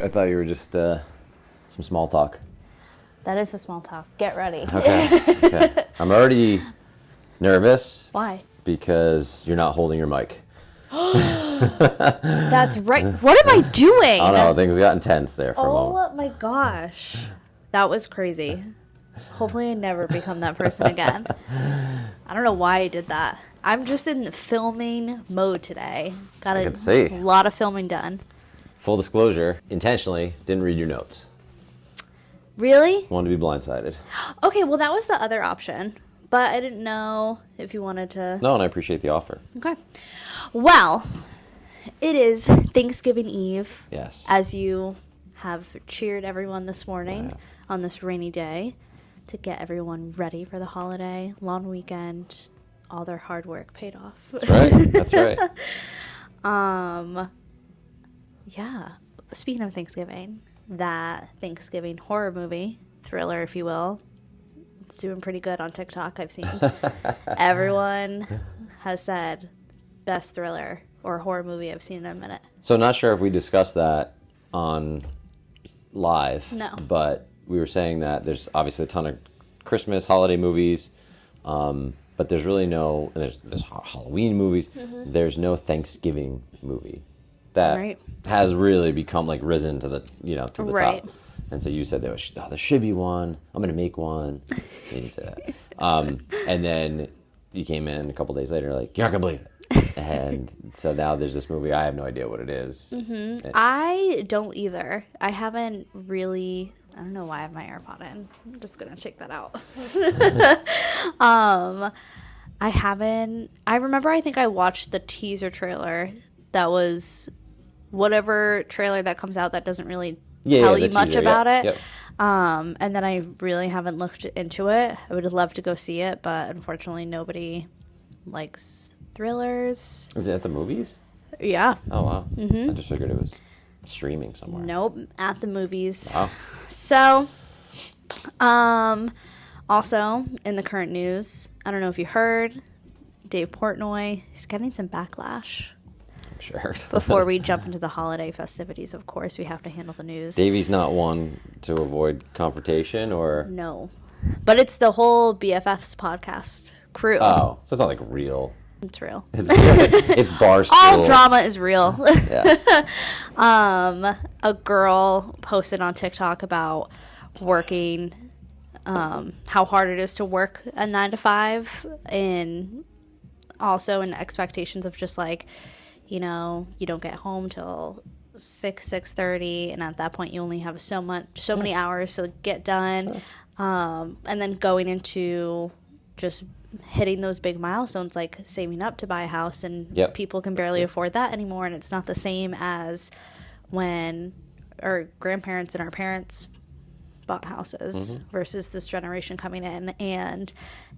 I thought you were just some small talk. That is a small talk. Get ready. Okay. I'm already nervous. Why? Because you're not holding your mic. That's right. What am I doing? I don't know. Things got intense there for a moment. Oh my gosh. That was crazy. Hopefully I never become that person again. I don't know why I did that. I'm just in the filming mode today. Got a lot of filming done. Full disclosure, intentionally didn't read your notes. Really? Wanted to be blindsided. Okay, well that was the other option. But I didn't know if you wanted to... No, and I appreciate the offer. Okay. Well, it is Thanksgiving Eve. Yes. As you have cheered everyone this morning on this rainy day to get everyone ready for the holiday, long weekend, all their hard work paid off. That's right. That's right. Yeah. Speaking of Thanksgiving, that Thanksgiving horror movie, thriller, if you will, it's doing pretty good on TikTok, I've seen. Everyone has said best thriller or horror movie I've seen in a minute. So not sure if we discussed that on live. No. But we were saying that there's obviously a ton of Christmas, holiday movies, but there's really no, and there's Halloween movies. Mm-hmm. There's no Thanksgiving movie that has really become like risen to the, to the top. And so you said there should be one. I'm going to make one. You didn't say that. And then you came in a couple days later, like, you're not going to believe it. And so now there's this movie. I have no idea what it is. Mm-hmm. I don't either. I haven't really... I don't know why I have my AirPod in. I'm just going to take that out. I haven't... I remember I think I watched the teaser trailer that was whatever trailer that comes out that doesn't really... tell you much about it. Yep. And then I really haven't looked into it. I would love to go see it, but unfortunately nobody likes thrillers. Is it at the movies? Yeah. Oh, wow. Mm-hmm. I just figured it was streaming somewhere. Nope, at the movies. Wow. So, also in the current news, I don't know if you heard, Dave Portnoy, he's getting some backlash. Sure. Before we jump into the holiday festivities, of course, we have to handle the news. Davey's not one to avoid confrontation, or? No. But it's the whole BFFs podcast crew. Oh, so it's not like real. It's real. It's Barstool. All drama is real. Yeah. A girl posted on TikTok about working, how hard it is to work a 9 to 5, and also in expectations of just like, you don't get home till 6:30, and at that point you only have so many hours to get done. And then going into just hitting those big milestones, like saving up to buy a house, and people can barely afford that anymore. And it's not the same as when our grandparents and our parents bought houses versus this generation coming in, and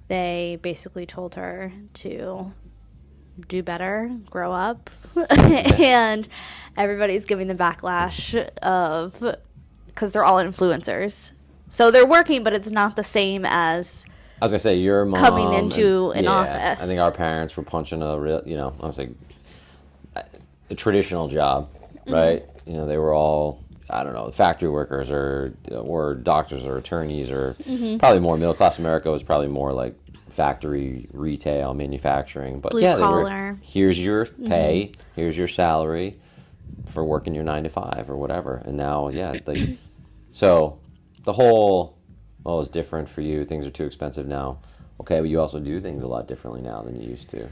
they basically told her to do better, grow up, and everybody's giving the backlash of, because they're all influencers, so they're working, but it's not the same as I was gonna say your mom coming into an office. I think our parents were punching a real, I was like a traditional job, right? They were all, I don't know, factory workers or doctors or attorneys, or probably more middle class America was probably more like factory, retail, manufacturing, but blue collar. Here's your pay, here's your salary for working your 9 to 5 or whatever. And now, so the whole, it's different for you. Things are too expensive now. Okay, but you also do things a lot differently now than you used to.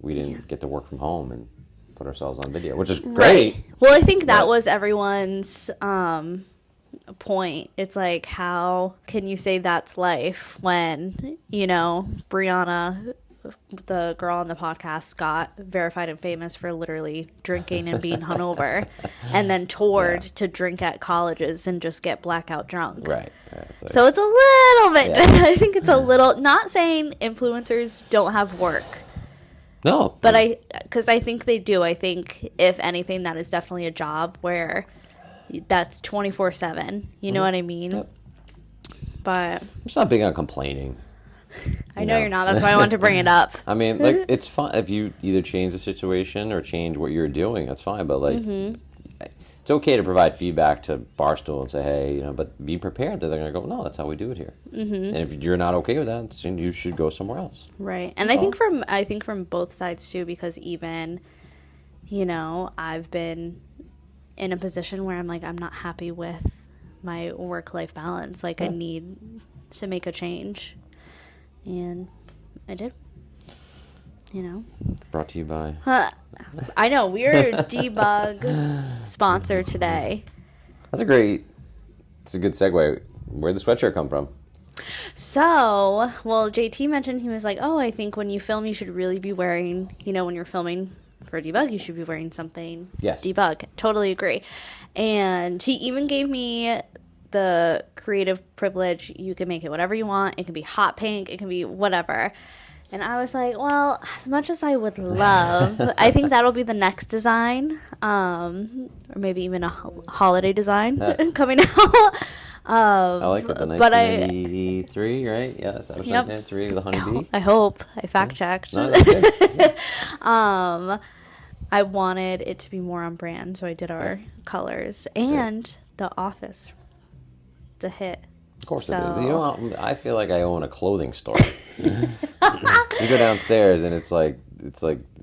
We didn't get to work from home and put ourselves on video, which is great. Right. Well, I think that was everyone's point. It's like, how can you say that's life when, Brianna, the girl on the podcast, got verified and famous for literally drinking and being hungover, and then toured to drink at colleges and just get blackout drunk. Right. So it's a little bit, I think it's a little, not saying influencers don't have work. No. But because I think they do. I think, if anything, that is definitely a job where that's 24/7. You know what I mean? Yep. But I'm just not big on complaining. I know you're not. That's why I wanted to bring it up. I mean, like, it's fun if you either change the situation or change what you're doing. That's fine. But like, to it's okay to provide feedback to Barstool and say, hey, you know, but be prepared that they're going to go, no, that's how we do it here. And if you're not okay with that, then you should go somewhere else. Right. And I think from both sides too, because even, you know, I've been in a position where I'm like, I'm not happy with my work-life balance. Like, I need to make a change. And I did. You know. Brought to you by... I know. We're a Debug sponsor today. It's a good segue. Where'd the sweatshirt come from? So, well, JT mentioned, he was like, oh, I think when you film, you should really be wearing, you know, when you're filming for Debug, you should be wearing something Debug. Totally agree. And he even gave me the creative privilege. You can make it whatever you want. It can be hot pink. It can be whatever. And I was like, well, as much as I would love, I think that'll be the next design, or maybe even a holiday design coming out. I like it, the 1993, right? Yeah, that's 1993 with the honeybee. I hope. I fact-checked. No, that's good. I wanted it to be more on brand, so I did our colors. And The Office, the hit. Of course it is. You know, I feel like I own a clothing store. You go downstairs and it's like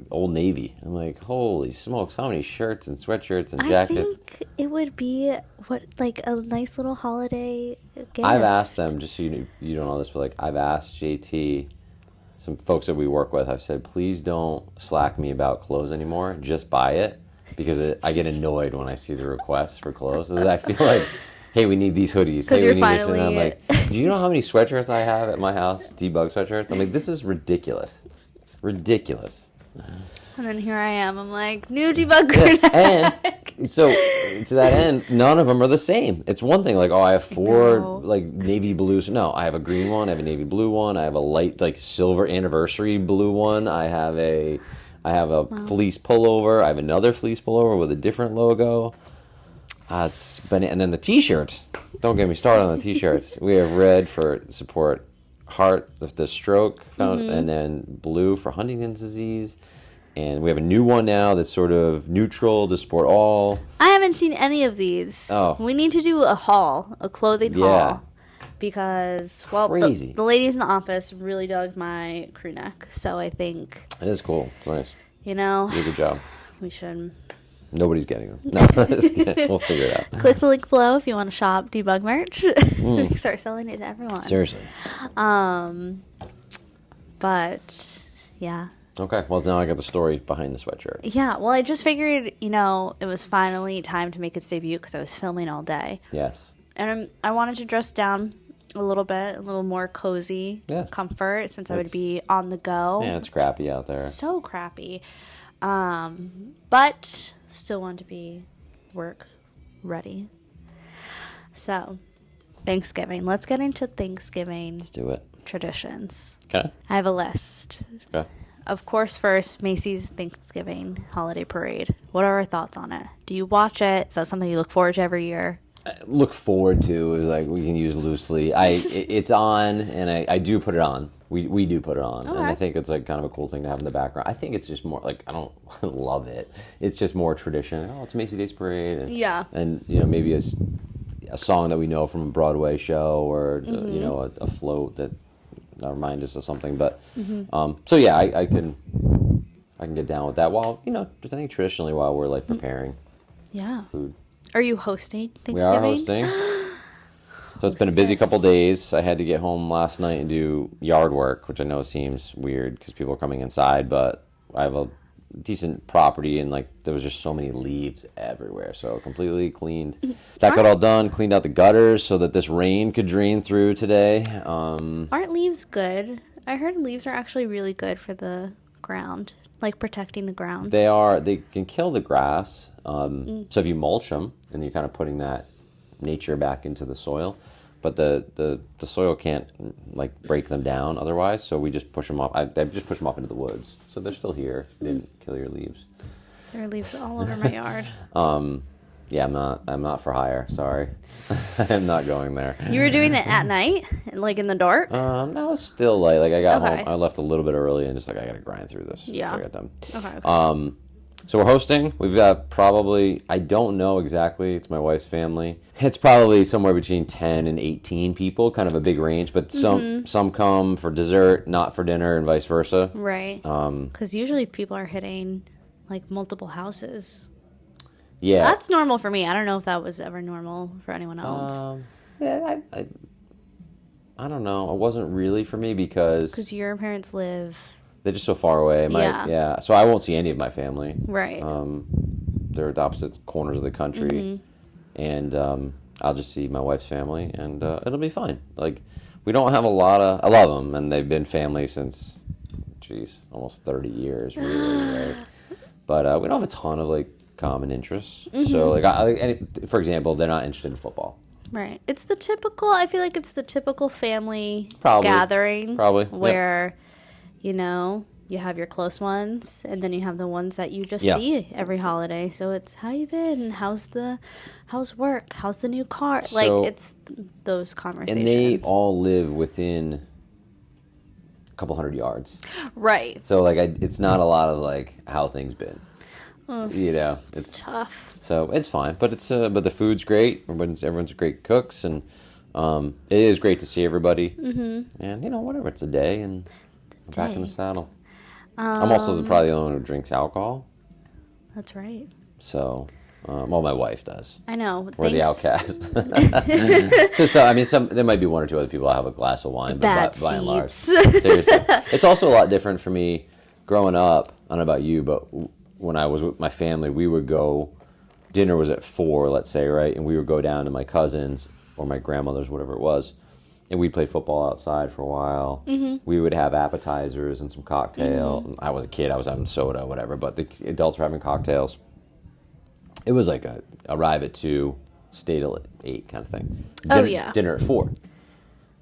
Old Navy. I'm like, holy smokes, how many shirts and sweatshirts and jackets? I think it would be like a nice little holiday gift. I've asked them, just so you don't know this, but like I've asked JT, some folks that we work with, I've said, please don't slack me about clothes anymore. Just buy it, because I get annoyed when I see the requests for clothes. I feel like, hey, we need these hoodies. Hey, we need this. And I'm like, do you know how many sweatshirts I have at my house? Debug sweatshirts? I'm like, this is ridiculous. Ridiculous. And then here I am. I'm like, new Debug crew neck. And so, to that end, none of them are the same. It's one thing, like, oh, I have four, like, navy blues. No, I have a green one. I have a navy blue one. I have a light, like, silver anniversary blue one. I have a fleece pullover. I have another fleece pullover with a different logo. And then the T-shirts. Don't get me started on the T-shirts. We have red for support heart, the stroke, and then blue for Huntington's disease. And we have a new one now that's sort of neutral to support all. I haven't seen any of these. Oh. We need to do a clothing haul. Because, well, the ladies in the office really dug my crew neck. So I think... It is cool. It's nice. You know... You did a good job. We should... Nobody's getting them. No, we'll figure it out. Click the link below if you want to shop Debug merch. We can start selling it to everyone. Seriously. But, yeah. Okay, well, now I got the story behind the sweatshirt. Yeah, well, I just figured, you know, it was finally time to make its debut because I was filming all day. Yes. And I wanted to dress down a little bit, a little more cozy comfort, since I would be on the go. Yeah, it's crappy out there. So crappy. But still want to be work ready. So, Thanksgiving. Let's get into Thanksgiving. Let's do it. Traditions. Okay. I have a list. Okay. Of course, first, Macy's Thanksgiving Holiday Parade. What are our thoughts on it? Do you watch it? Is that something you look forward to every year? Look forward to is like we can use loosely. It's on, and I do put it on. We do put it on, and I think it's like kind of a cool thing to have in the background. I think it's just more like I don't love it. It's just more tradition. Oh, it's Macy's Day's Parade, and you know maybe a song that we know from a Broadway show or you know a float that remind us of something. But so yeah, I can get down with that. While you know, just I think traditionally while we're like preparing food. Are you hosting Thanksgiving? We are hosting. So it's been a busy couple days. I had to get home last night and do yard work, which I know seems weird because people are coming inside, but I have a decent property and like there was just so many leaves everywhere. So completely cleaned. That got all done, cleaned out the gutters so that this rain could drain through today. Aren't leaves good? I heard leaves are actually really good for the ground, like protecting the ground. They are. They can kill the grass. So if you mulch them and you're kind of putting that nature back into the soil, but the soil can't like break them down otherwise. So we just push them off. I just push them off into the woods, so they're still here. You didn't kill your leaves. There are leaves all over my yard. Yeah, I'm not for hire. Sorry, I'm not going there. You were doing it at night, like in the dark. No, it's still light. Like I got home, I left a little bit early and just like I got to grind through this. Yeah, I got done. Okay. So we're hosting. We've got probably, I don't know exactly, it's my wife's family. It's probably somewhere between 10 and 18 people, kind of a big range, but some come for dessert, not for dinner, and vice versa. Right. Because usually people are hitting like multiple houses. Yeah. That's normal for me. I don't know if that was ever normal for anyone else. Yeah, I don't know. It wasn't really for me because your parents live... they're just so far away. Yeah. So I won't see any of my family. Right. They're at opposite corners of the country. And I'll just see my wife's family, and it'll be fine. Like, we don't have a lot of... I love them, and they've been family since, almost 30 years, really, right? But we don't have a ton of, like, common interests. So, like, for example, they're not interested in football. Right. It's the typical... I feel like it's the typical family Probably. gathering. Probably. Where, you know... You have your close ones, and then you have the ones that you just see every holiday. So it's, how you been? How's work? How's the new car? So, like, it's those conversations. And they all live within a couple hundred yards. Right. So, like, it's not a lot of, like, how things been. You know, it's tough. So it's fine, but but the food's great. Everyone's great cooks, and it is great to see everybody. And you know, whatever, it's a day, and we're back in the saddle. I'm also probably the only one who drinks alcohol. That's right. So, well, my wife does. I know. We're the outcast. So, I mean, there might be one or two other people that have a glass of wine, but by and large, seriously, it's also a lot different for me growing up. I don't know about you, but when I was with my family, we would go. Dinner was at 4, let's say, right, and we would go down to my cousins or my grandmother's, whatever it was. And we'd play football outside for a while. We would have appetizers and some cocktail. I was a kid. I was having soda, whatever. But the adults were having cocktails. It was like arrive at 2, stay till 8 kind of thing. Dinner at 4.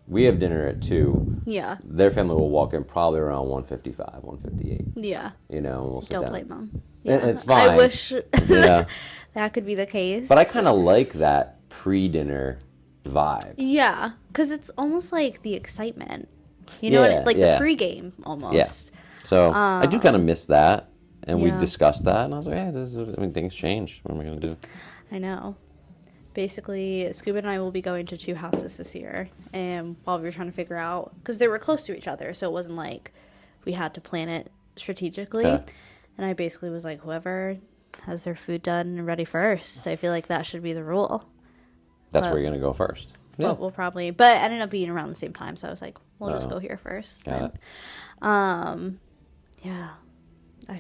We have dinner at 2. Yeah. Their family will walk in probably around 1:55, 1:58. Yeah. You know, and we'll sit down. Don't blame them. Yeah. It's fine. I wish that could be the case. But I kind of like that pre-dinner vibe. Yeah, because it's almost like the excitement. You know, the pregame almost. Yeah. So I do kind of miss that, and we discussed that, and I was like, hey, things change. What am I going to do? I know. Basically, Scuba and I will be going to 2 houses this year, and while we were trying to figure out, because they were close to each other, so it wasn't like we had to plan it strategically. Okay. And I basically was like, whoever has their food done and ready first. So I feel like that should be the rule. That's where you're going to go first. Yeah. We'll probably, but it ended up being around the same time, so I was like, we'll just go here first. Got it. Yeah. I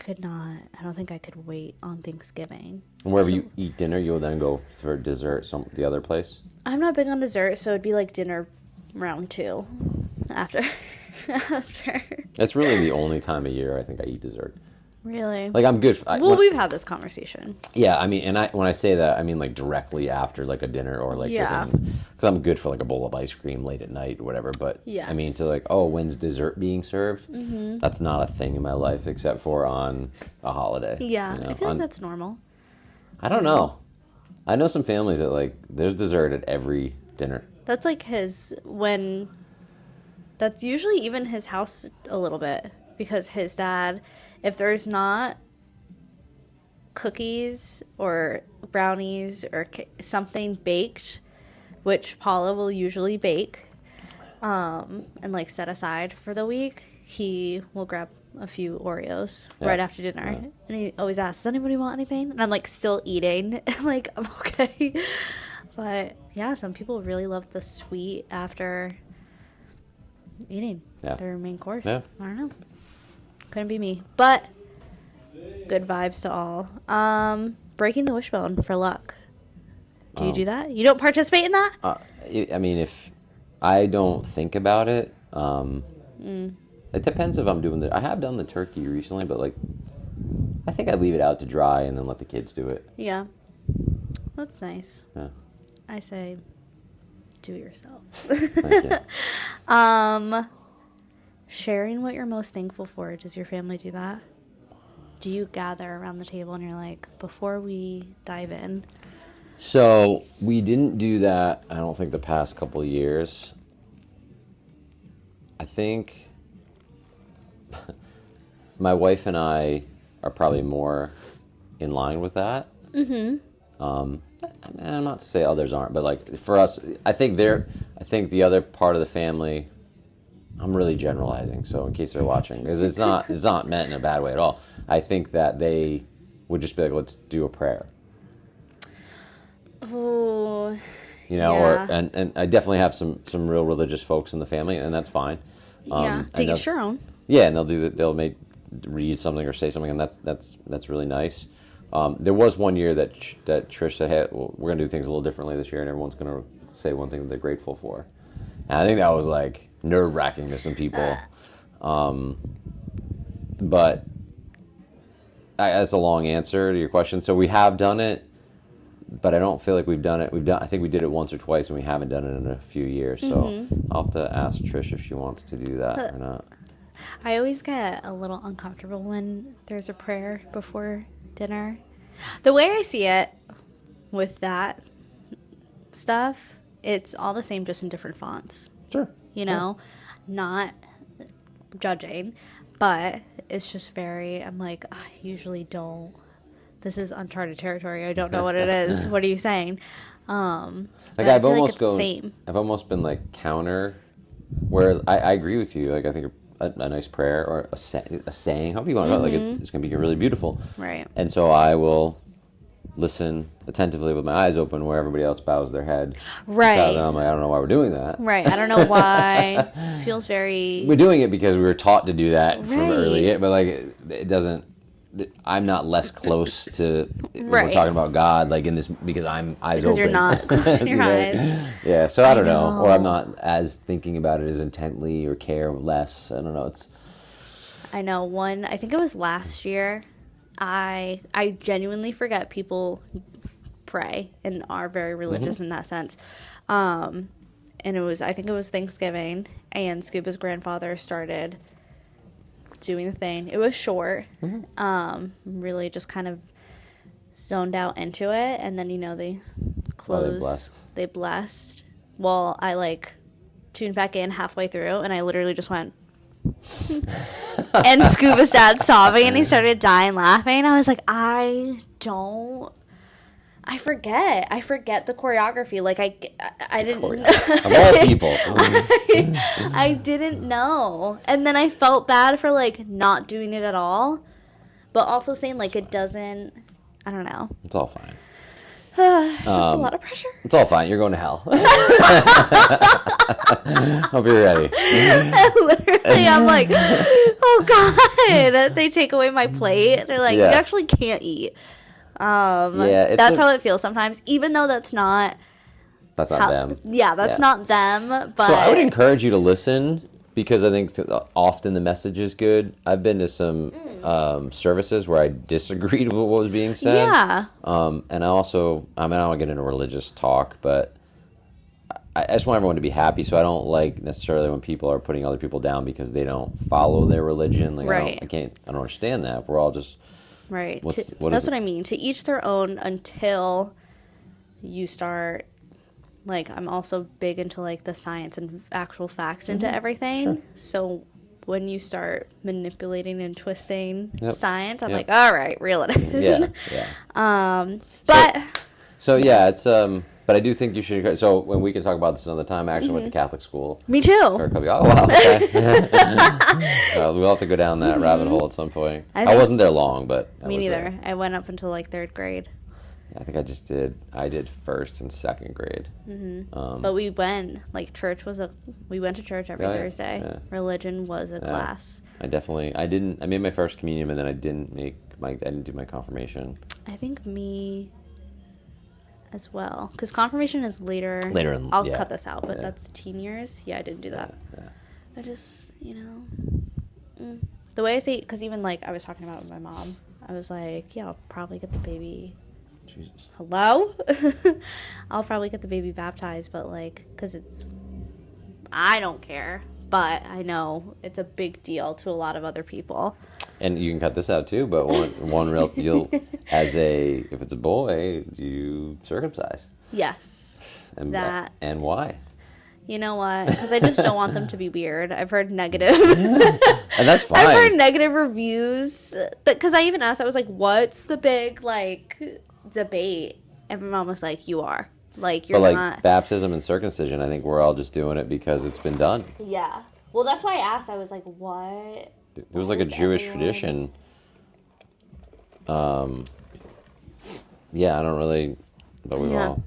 don't think I could wait on Thanksgiving. And wherever you eat dinner, you'll then go for dessert the other place? I'm not big on dessert, so it'd be like dinner round 2 after. That's really the only time of year I think I eat dessert. Really? Like, I'm good. We've had this conversation. Yeah, I mean, and when I say that, I mean, like, directly after, like, a dinner or, like, because I'm good for, like, a bowl of ice cream late at night or whatever, but, I mean, to, like, when's dessert being served? That's not a thing in my life except for on a holiday. Yeah, you know? I feel like that's normal. I don't know. I know some families that, like, there's dessert at every dinner. That's, like, that's usually even his house a little bit, because his dad... If there's not cookies or brownies or something baked, which Paula will usually bake, and like set aside for the week, he will grab a few Oreos right after dinner. Yeah. And he always asks, does anybody want anything? And I'm like still eating. I'm like, I'm okay. But yeah, some people really love the sweet after eating their main course. Yeah. I don't know. Couldn't be me, but good vibes to all. Breaking the wishbone for luck. Do you do that? You don't participate in that? I mean, if I don't think about it, it depends if I'm doing I have done the turkey recently, but like, I think I leave it out to dry and then let the kids do it. Yeah, that's nice. Yeah, I say, do it yourself. Thank you. Sharing what you're most thankful for. Does your family do that? Do you gather around the table and you're like, before we dive in? So we didn't do that, I don't think, the past couple of years. I think my wife and I are probably more in line with that. I'm not to say others aren't, but like for us, I think the other part of the family, I'm really generalizing, so in case they're watching, because it's not meant in a bad way at all. I think that they would just be like, let's do a prayer. Oh, you know, yeah. and I definitely have some real religious folks in the family, and that's fine. Yeah, to each your own. Yeah, and they'll read something or say something, and that's really nice. There was one year that Trish said, "Hey, well, we're gonna do things a little differently this year, and everyone's gonna say one thing that they're grateful for." And I think that was like nerve-wracking to some people. But that's a long answer to your question. So we have done it, but I don't feel like we've done it. I think we did it once or twice, and we haven't done it in a few years. So I'll have to ask Trish if she wants to do that or not. I always get a little uncomfortable when there's a prayer before dinner. The way I see it with that stuff, it's all the same, just in different fonts. Sure. You know, not judging, but it's just I'm like, I usually don't. This is uncharted territory. I don't know what it is. What are you saying? Like I've almost been like counter, where I agree with you. Like I think a nice prayer or a saying, however you want to, like it's going to be really beautiful. Right. And so I will listen attentively with my eyes open where everybody else bows their head. Right. And I'm like, I don't know why we're doing that. Right. I don't know why. It feels very... We're doing it because we were taught to do that from Right. early, but like it doesn't... I'm not less close to when Right. we're talking about God, like in this, because I'm eyes Because open. you're not closing your eyes. Yeah, so I don't know. know. Or I'm not as thinking about it as intently or care less. I don't know. I know I think it was last year, I genuinely forget people pray and are very religious in that sense. And I think it was Thanksgiving, and Scuba's grandfather started doing the thing. It was short. Really just kind of zoned out into it, and then they closed. They blessed. Well, I like tuned back in halfway through, and I literally just went and Scuba's dad sobbing, and he started dying laughing. I was like, I forget the choreography. Like I didn't of all people. I didn't know. And then I felt bad for like not doing it at all, but also saying like it doesn't, I don't know. It's all fine. It's just a lot of pressure. It's all fine. You're going to hell. Hope you're ready. Literally, I'm like, oh God. They take away my plate. They're like, you actually can't eat. That's how it feels sometimes, even though that's not them. Yeah, that's not them. But so I would encourage you to listen, because I think often the message is good. I've been to some services where I disagreed with what was being said. Yeah. And I also, I don't want to get into religious talk, but I just want everyone to be happy. So I don't like necessarily when people are putting other people down because they don't follow their religion. Like, right. I don't understand that. We're all just... Right. That's what I mean. To each their own until you start, like, I'm also big into, like, the science and actual facts into everything. Sure. So when you start manipulating and twisting science, I'm like, all right, reel it in. Yeah. But... So yeah, it's... But I do think you should... So when we can talk about this another time, I actually went to Catholic school. Me too. Oh, wow. Okay. We'll have to go down that rabbit hole at some point. I wasn't there long, but... Me neither. I went up until like 3rd grade. Yeah, I think I did 1st and 2nd grade. But we went, like we went to church every Thursday. Yeah. Religion was a class. I made my first communion, and then I didn't do my confirmation. I think me... as well, because confirmation is later. I'll cut this out, but that's teen years. Yeah, I didn't do that. Yeah. I just, the way I say, because even like I was talking about with my mom, I was like, yeah, I'll probably get the baby. Jesus. Hello? I'll probably get the baby baptized, but like, because I don't care, but I know it's a big deal to a lot of other people. And you can cut this out too, but one real deal, if it's a boy, you circumcise. Yes. And why? you know what? Because I just don't want them to be weird. I've heard negative. And that's fine. I've heard negative reviews. Because I even asked, I was like, what's the big, like, debate? And my mom was like, you are. Like, you're but like not. baptism and circumcision, I think we're all just doing it because it's been done. Yeah. Well, that's why I asked. I was like, what? It was like a Jewish tradition. Yeah, I don't really, but we all,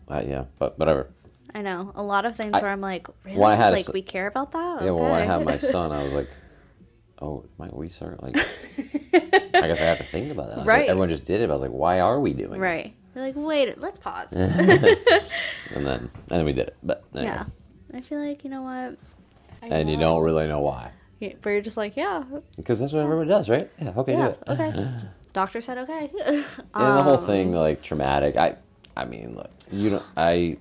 but whatever. I know. A lot of things where I'm like, really? When I had like, we care about that? Yeah, Okay. well, when I had my son, I was like, oh, might we start, like, I guess I have to think about that. Right. Like, everyone just did it, but I was like, why are we doing it? Right. You're like, wait, let's pause. And then we did it. But anyway. Yeah. I feel like, you know what? And you don't really know why. Yeah, but you're just like, yeah. Because that's what everyone does, right? Yeah, okay, do it. Okay. Doctor said okay. And the whole thing, like, traumatic. I mean, look,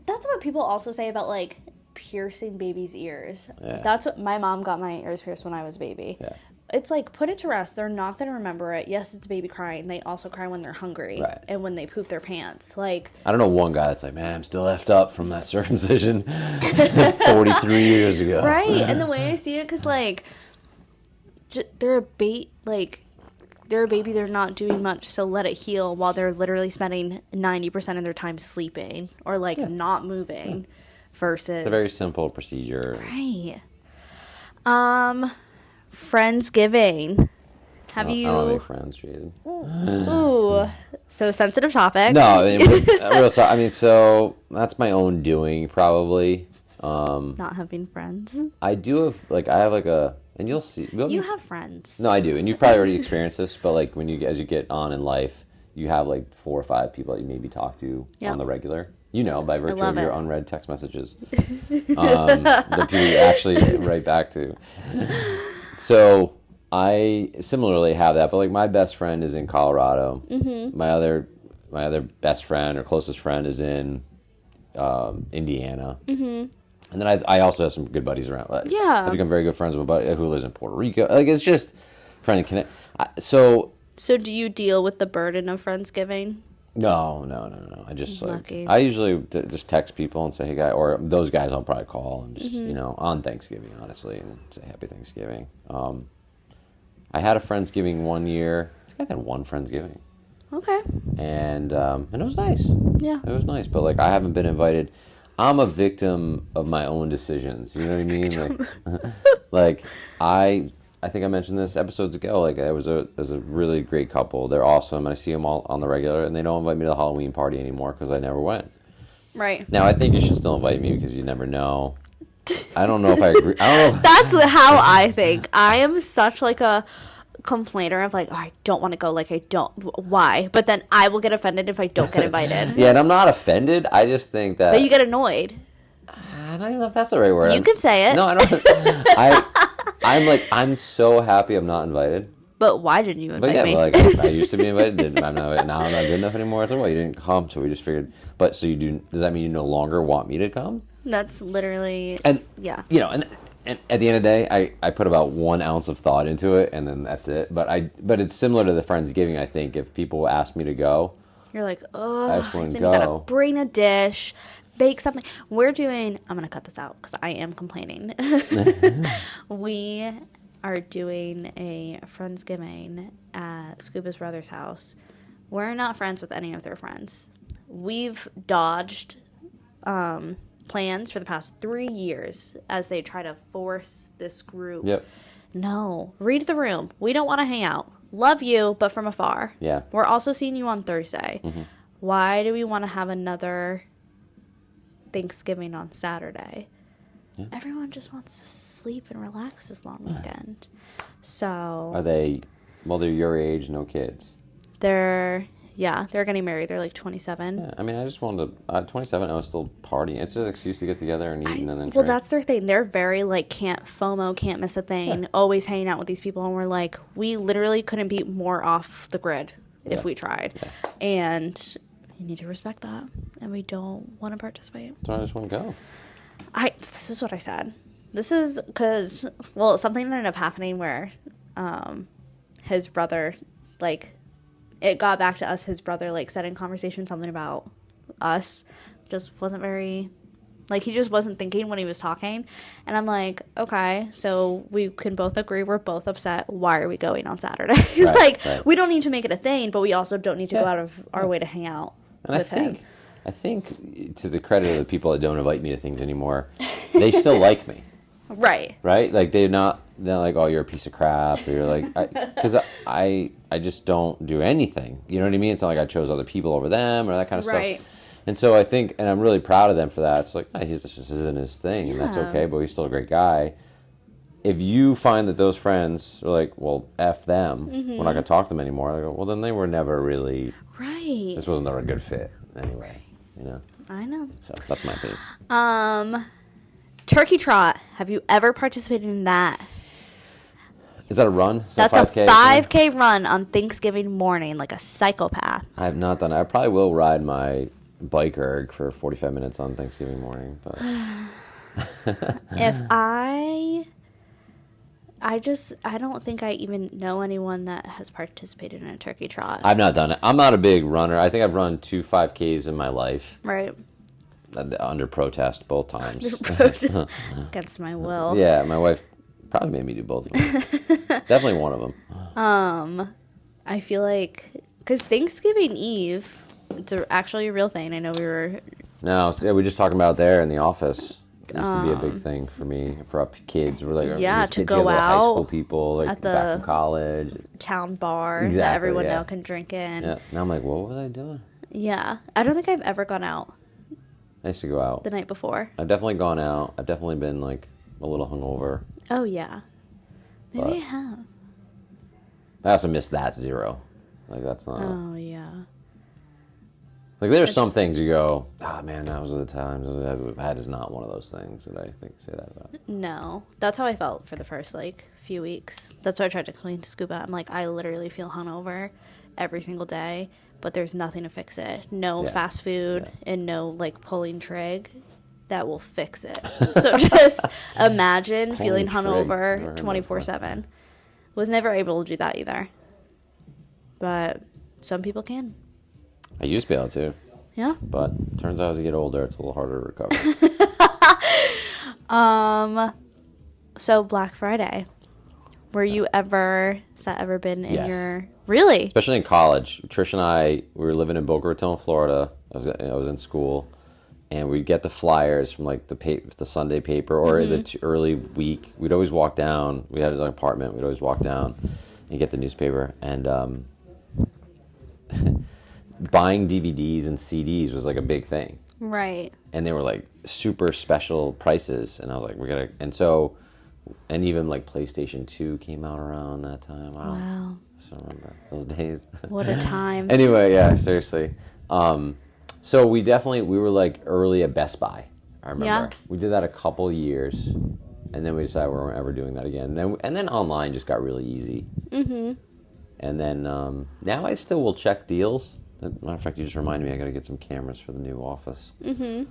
That's what people also say about, like, piercing babies' ears. Yeah. That's what my mom got my ears pierced when I was a baby. Yeah. It's like, put it to rest. They're not going to remember it. Yes, it's a baby crying. They also cry when they're hungry. Right. And when they poop their pants. Like, I don't know one guy that's like, man, I'm still effed up from that circumcision 43 years ago. right. And the way I see it, because, like, they're a baby, they're not doing much, so let it heal while they're literally spending 90% of their time sleeping or, like, not moving versus... It's a very simple procedure. Right. Friendsgiving. I don't have any friends, Jaden. Ooh. So, sensitive topic. No, I mean, so that's my own doing, probably. Not having friends. I do have, like, and you'll see. You have friends. No, I do, and you've probably already experienced this, but, like, as you get on in life, you have, like, 4 or 5 people that you maybe talk to on the regular. You know, by virtue of your unread text messages. That people actually write back to. So I similarly have that, but, like, my best friend is in Colorado. Mm-hmm. My other best friend or closest friend is in Indiana. Mm-hmm. And then I also have some good buddies around. Yeah. I've become very good friends with a buddy who lives in Puerto Rico. Like, it's just trying to connect. So do you deal with the burden of Friendsgiving? No. I just Lucky. I usually just text people and say, hey, guy, or those guys I'll probably call and just, on Thanksgiving, honestly, and say happy Thanksgiving. I had a Friendsgiving one year. I think I had one Friendsgiving. Okay. And it was nice. Yeah. It was nice, but, like, I haven't been invited. I'm a victim of my own decisions. You know what I mean? Like, I think I mentioned this episodes ago. Like, it was a really great couple. They're awesome. I see them all on the regular, and they don't invite me to the Halloween party anymore because I never went. Right. Now, I think you should still invite me because you never know. I don't know if I agree. I don't know. That's how I think. I am such, like, a complainer of, like, oh, I don't want to go, like, I don't, why? But then I will get offended if I don't get invited. Yeah, and I'm not offended. I just think that... But you get annoyed. I don't even know if that's the right word. You can say it. No, I don't. I'm so happy I'm not invited. But why didn't you invite me? But, like, I used to be invited. Now I'm not good enough anymore. I said, well, you didn't come, so we just figured. But so you do? Does that mean you no longer want me to come? That's literally. And yeah. You know, and at the end of the day, I put about 1 ounce of thought into it, and then that's it. But it's similar to the Friendsgiving. I think if people ask me to go, you're like, oh, I just wouldn't then go. You gotta bring a dish, bake something. I'm gonna cut this out because I am complaining. We are doing a Friendsgiving at Scuba's brother's house. We're not friends with any of their friends. We've dodged plans for the past 3 years as they try to force this group. Yep. No, read the room. We don't want to hang out. Love you, but from afar. Yeah. We're also seeing you on Thursday. Mm-hmm. Why do we want to have another Thanksgiving on Saturday? Yeah. Everyone just wants to sleep and relax this long weekend. So are they? Well, they're your age, no kids. They're getting married. They're like 27. Yeah, I mean, I just wanted to. 27, I was still partying. It's just an excuse to get together and eat and then drink. Well, that's their thing. They're very, like, can't miss a thing. Yeah. Always hanging out with these people, and we're like, we literally couldn't be more off the grid if we tried. Yeah. And you need to respect that, and we don't want to participate. So I just want to go. This is what I said. This is because, well, something ended up happening where his brother, like, it got back to us. His brother, like, said in conversation something about us. Just wasn't very Like, he just wasn't thinking when he was talking. And I'm like, okay, so we can both agree we're both upset. Why are we going on Saturday? Right. We don't need to make it a thing, but we also don't need to go out of our way to hang out with him. I think, to the credit of the people that don't invite me to things anymore, they still like me. Right. Right? Like, they're like, oh, you're a piece of crap. Or you're like, because I just don't do anything. You know what I mean? It's not like I chose other people over them or that kind of Right. stuff. And so I think, and I'm really proud of them for that. It's like, this isn't his thing, and that's okay, but he's still a great guy. If you find that those friends are like, well, F them, we're not going to talk to them anymore, I go, well, then they were never really, this wasn't a good fit anyway, you know? I know. So that's my opinion. Turkey trot. Have you ever participated in that? Is that a run? That's a 5K run on Thanksgiving morning, like a psychopath. I have not done it. I probably will ride my bike erg for 45 minutes on Thanksgiving morning. But If I don't think I even know anyone that has participated in a turkey trot. I've not done it. I'm not a big runner. I think I've run 2 5Ks in my life. Right. Under protest both times. Against my will. Yeah, my wife probably made me do both of them. Definitely one of them. I feel like, because Thanksgiving Eve, it's actually a real thing. I know we were... No, yeah, we were just talking about there in the office. It used to be a big thing for me, for our kids. We're like, to kids, go out. High school people, like at the back from college. Town bar Exactly, that everyone now can drink in. Yeah. Now I'm like, what was I doing? Yeah. I don't think I've ever gone out I used to go out. the night before. I've definitely gone out. I've definitely been like a little hungover. Oh, yeah. Maybe But I have. I also missed that 0. Like, that's not... Oh, yeah. Like, there's some things you go, man, that was the times. That is not one of those things that I think say that about. No. That's how I felt for the first, few weeks. That's what I tried to explain to Scuba. I'm like, I literally feel hungover every single day, but there's nothing to fix it. No fast food and no, pulling trig that will fix it. So just imagine feeling hungover 24/7. Was never able to do that either. But some people can. I used to be able to. Yeah. But turns out as you get older, it's a little harder to recover. So Black Friday. Has that ever been in Yes. your... Really? Especially in college. Trish and I, we were living in Boca Raton, Florida. I was in school. And we'd get the flyers from the Sunday paper or the early week. We'd always walk down. We had an apartment. We'd always walk down and get the newspaper. And buying DVDs and CDs was like a big thing. Right. And they were like super special prices. And I was like, and even PlayStation 2 came out around that time. Wow. I still remember those days. What a time. Anyway, yeah, seriously. So we were early at Best Buy. I remember. Yeah. We did that a couple years, and then we decided we weren't ever doing that again. And then online just got really easy. Mm-hmm. And then now I still will check deals. As a matter of fact, you just reminded me I got to get some cameras for the new office. Mm-hmm.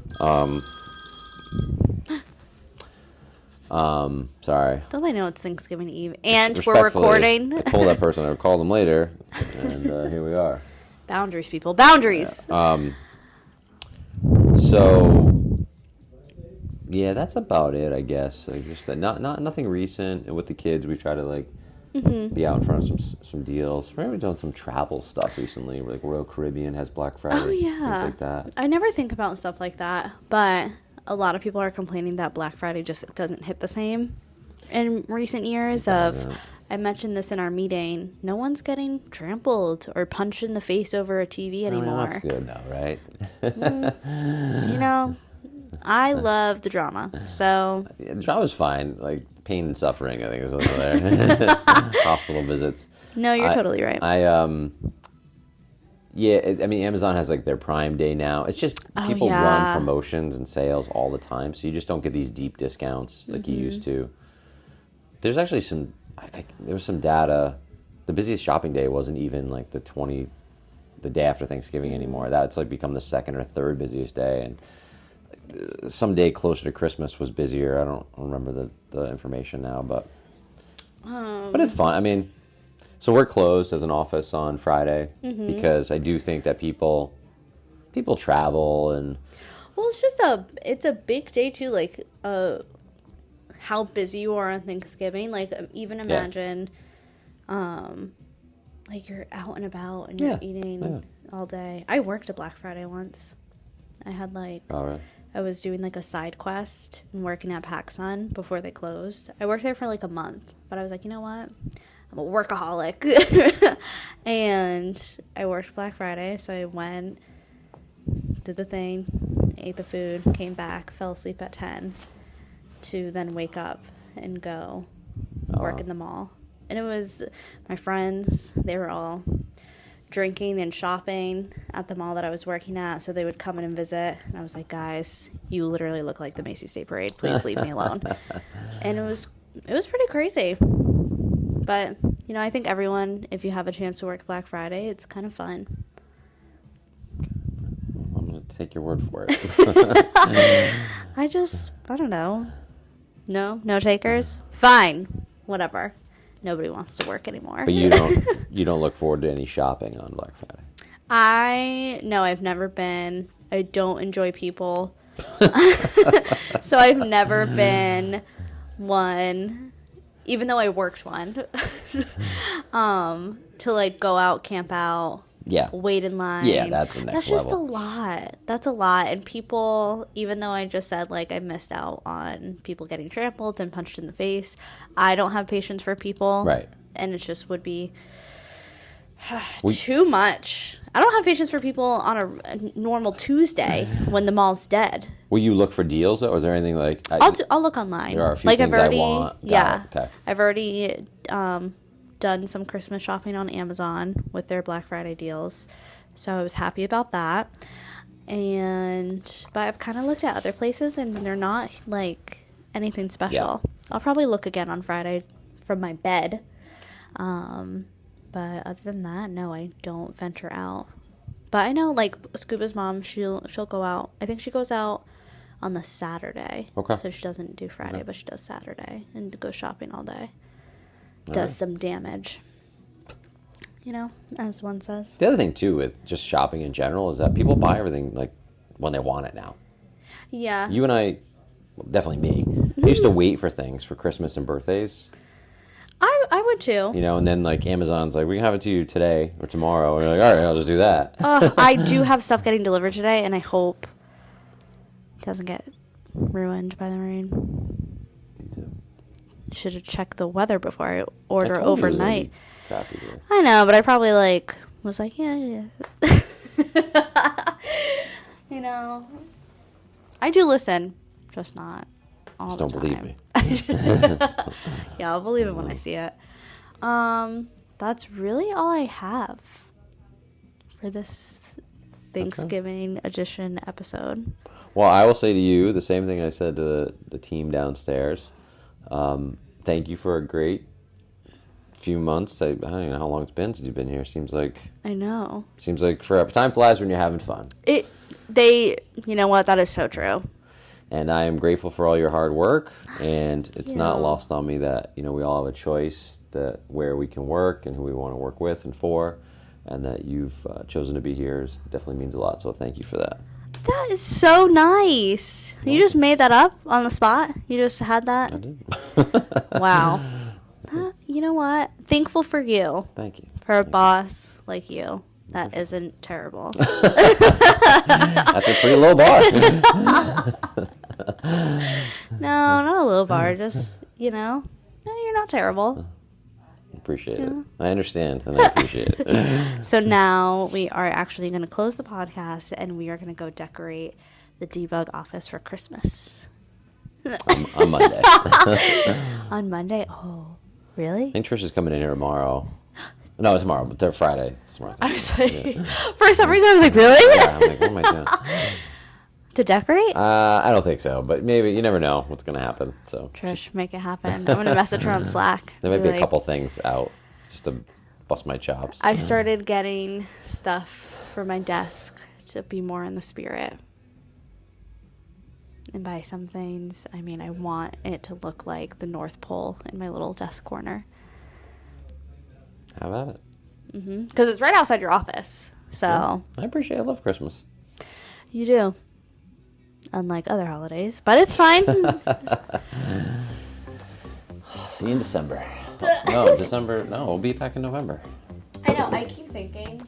Sorry. Don't they know it's Thanksgiving Eve? And we're recording. I told that person I would call them later, and here we are. Boundaries, people. Boundaries. So, yeah, that's about it, I guess. Just nothing recent. And with the kids, we try to be out in front of some deals. We've done some travel stuff recently. Like Royal Caribbean has Black Friday. Oh yeah, things like that. I never think about stuff like that, but a lot of people are complaining that Black Friday just doesn't hit the same in recent years. I mentioned this in our meeting. No one's getting trampled or punched in the face over a TV anymore. That's good though, right? I love the drama. So the drama's fine. Pain and suffering, I think, is over there. Hospital visits. No, you're totally right. Amazon has their Prime Day now. It's just people run promotions and sales all the time, so you just don't get these deep discounts like you used to. There's actually there was some data. The busiest shopping day wasn't even the day after Thanksgiving anymore. That's become the second or third busiest day, and some day closer to Christmas was busier. I don't remember the information now, but it's fun. So we're closed as an office on Friday because I do think that people travel and Well, it's a big day too. Like, how busy you are on Thanksgiving. Like, even imagine, like you're out and about and you're eating all day. I worked a Black Friday once. I had like, I was doing like a side quest and working at PacSun before they closed. I worked there for like a month, but I was like, you know what? I'm a workaholic. And I worked Black Friday, so I went, did the thing, ate the food, came back, fell asleep at 10 to then wake up and go work in the mall. And it was my friends, they were all drinking and shopping at the mall that I was working at, so they would come in and visit. And I was like, guys, you literally look like the Macy's Day Parade. Please leave me alone. And it was pretty crazy. But, you know, I think everyone, if you have a chance to work Black Friday, it's kind of fun. I'm going to take your word for it. I don't know. No takers? Fine. Whatever. Nobody wants to work anymore. But you don't look forward to any shopping on Black Friday? No, I've never been. I don't enjoy people. So I've never been one, even though I worked one, to like go out, camp out, wait in line. Yeah, that's the next That's just level. A lot. That's a lot. And people, even though I just said like I missed out on people getting trampled and punched in the face, I don't have patience for people. Right. And it just would be too much. I don't have patience for people on a normal Tuesday when the mall's dead. Will you look for deals, though? Or is there anything like... I'll look online. There are a few things I want. Yeah. Okay. I've already done some Christmas shopping on Amazon with their Black Friday deals. So I was happy about that. But I've kind of looked at other places, and they're not, like, anything special. Yeah. I'll probably look again on Friday from my bed. But other than that, no, I don't venture out. But I know, like, Scuba's mom, she'll go out. I think she goes out on the Saturday. Okay. So she doesn't do Friday, but she does Saturday and goes shopping all day. Does some damage. You know, as one says. The other thing, too, with just shopping in general is that people buy everything, like, when they want it now. Yeah. You and I, definitely me, used to wait for things for Christmas and birthdays. I would too. You know, and then like Amazon's like, we can have it to you today or tomorrow. And you're like, all right, I'll just do that. I do have stuff getting delivered today, and I hope it doesn't get ruined by the rain. Me too. Should have checked the weather before I order overnight. I know, but I probably was like, yeah. You know, I do listen, just not. Just don't believe me. Yeah, I'll believe it when I see it. That's really all I have for this Thanksgiving edition episode. Well, I will say to you the same thing I said to the team downstairs. Thank you for a great few months. I don't even know how long it's been since you've been here. I know. Seems like forever. Time flies when you're having fun. You know what? That is so true. And I am grateful for all your hard work, and it's not lost on me that, you know, we all have a choice that where we can work and who we want to work with and for, and that you've chosen to be here definitely means a lot, so thank you for that. That is so nice. You just made that up on the spot? You just had that? I did. Wow. You know what? Thankful for you. Thank you. For a boss like you. That isn't terrible. That's a pretty low bar. No, not a low bar. Just, you know, no, you're not terrible. Appreciate it. I understand, and I appreciate it. So now we are actually going to close the podcast, and we are going to go decorate the Debug office for Christmas. On Monday. On Monday? Oh, really? I think Trish is coming in here tomorrow. No, tomorrow, but they're Friday. Tomorrow. I was like, for some reason, I was like, really? Yeah, I'm like, what am I doing? To decorate? I don't think so, but maybe you never know what's going to happen. So Trish, make it happen. I'm going to message her on Slack. There might be a couple things out just to bust my chops. I started getting stuff for my desk to be more in the spirit. And by some things, I mean I want it to look like the North Pole in my little desk corner. How about it? Because it's right outside your office. So yeah, I appreciate it. I love Christmas. You do. unlike other holidays, but it's fine. See you in December. Oh, no, December. No, we'll be back in November. I know, I keep thinking.